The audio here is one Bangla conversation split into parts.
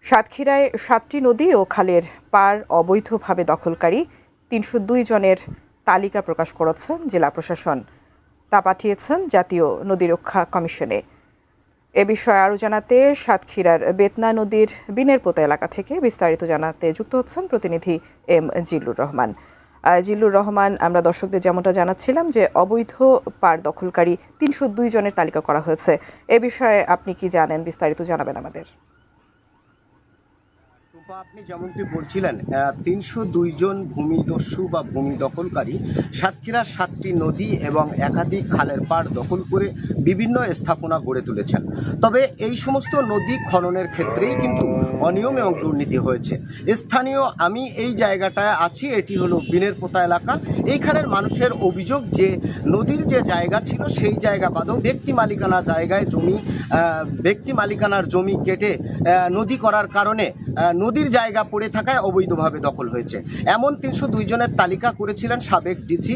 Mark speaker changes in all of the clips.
Speaker 1: সাতক্ষীরায় 7টি নদী ও খালের পার অবৈধভাবে দখলকারী 302 জনের তালিকা প্রকাশ করেছেন জেলা প্রশাসন। তা পাঠিয়েছেন জাতীয় নদী রক্ষা কমিশনে। এ বিষয়ে আরও জানাতে সাতক্ষীরার বেতনা নদীর বিনেরপোতা এলাকা থেকে বিস্তারিত জানাতে যুক্ত হচ্ছেন প্রতিনিধি এম জিল্লুর রহমান। জিল্লুর রহমান, আমরা দর্শকদের যেমনটা জানাচ্ছিলাম যে অবৈধ পার দখলকারী 302 জনের তালিকা করা হয়েছে। এ বিষয়ে আপনি কি জানেন, বিস্তারিত জানাবেন আমাদের।
Speaker 2: আপনি যেমনটি বলছিলেন 302 জন ভূমিদস্যু বা ভূমি দখলকারী সাতক্ষীরার 7টি নদী এবং একাধিক খালের পাড় দখল করে বিভিন্ন স্থাপনা গড়ে তুলেছেন। তবে এই সমস্ত নদী খননের ক্ষেত্রেই কিন্তু অনিয়ম এবং দুর্নীতি হয়েছে। স্থানীয় আমি এই জায়গাটায় আছি, এটি হলো বিনেরপোতা এলাকা। এইখানের মানুষের অভিযোগ যে নদীর যে জায়গা ছিল সেই জায়গা বাদেও ব্যক্তি মালিকানা জায়গায় ব্যক্তি মালিকানার জমি কেটে নদী করার কারণে নদীর জায়গা পড়ে থাকায় অবৈধভাবে দখল হয়েছে। এমন 302 জনের তালিকা করেছিলেন সাবেক ডিসি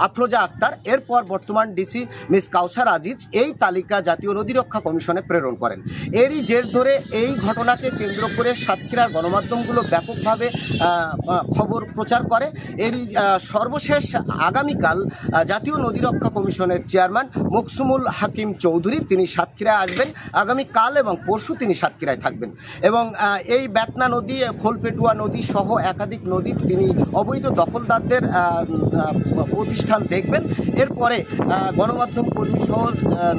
Speaker 2: আফরোজা আক্তার। এরপর বর্তমান ডিসি মিস কাউসার আজিজ এই তালিকা জাতীয় নদী রক্ষা কমিশনে প্রেরণ করেন। এরই জের ধরে এই ঘটনাকে কেন্দ্র করে সাতক্ষীরার গণমাধ্যমগুলো ব্যাপকভাবে খবর প্রচার করে। এরই সর্বশেষ আগামীকাল জাতীয় নদী রক্ষা কমিশনের চেয়ারম্যান মকসুমুল হাকিম চৌধুরী তিনি সাতক্ষীরায় আসবেন। আগামীকাল এবং পরশু তিনি সাতক্ষীরায় থাকবেন এবং এই বেতনা নদী, খোলপেটুয়া নদী সহ একাধিক নদীর তিনি অবৈধ দখলদারদের প্রতিষ্ঠান দেখবেন। এরপরে গণমাধ্যম কর্মী সহ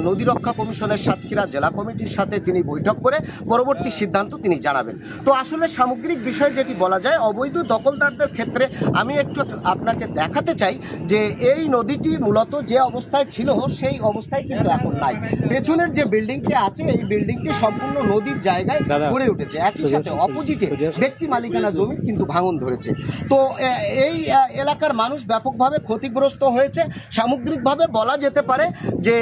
Speaker 2: নদী রক্ষা কমিশনের সাতক্ষীরা জেলা কমিটির সাথে তিনি বৈঠক করে পরবর্তী সিদ্ধান্ত তিনি জানাবেন। তো আসলে সামগ্রিক বিষয় যেটি বলা যায়, অবৈধ দখলদারদের ক্ষেত্রে আমি একটু আপনাকে দেখাতে চাই যে এই নদীটি মূলত যে অবস্থায় ছিল সেই অবস্থায় কিন্তু এখন নাই। পেছনের যে বিল্ডিংটি আছে এই বিল্ডিংটি সম্পূর্ণ নদীর জায়গায় গড়ে উঠেছে। একই সাথে অপোজিটে ব্যক্তি মালিকানা জমি কিন্তু ভাঙন ধরেছে। তো এই এলাকার মানুষ ব্যাপকভাবে ক্ষতিগ্রস্ত হয়েছে। সামগ্রিকভাবে বলা যেতে পারে যে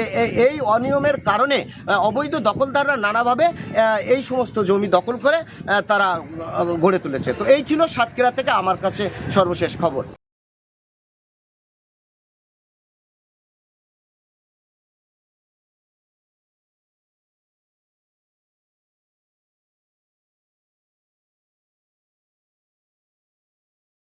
Speaker 2: এই অনিয়মের কারণে অবৈধ দখলদাররা নানাভাবে এই সমস্ত জমি দখল করে তারা গড়ে তুলেছে। তো এই ছিল সাতক্ষীরা থেকে আমার কাছে সর্বশেষ খবর।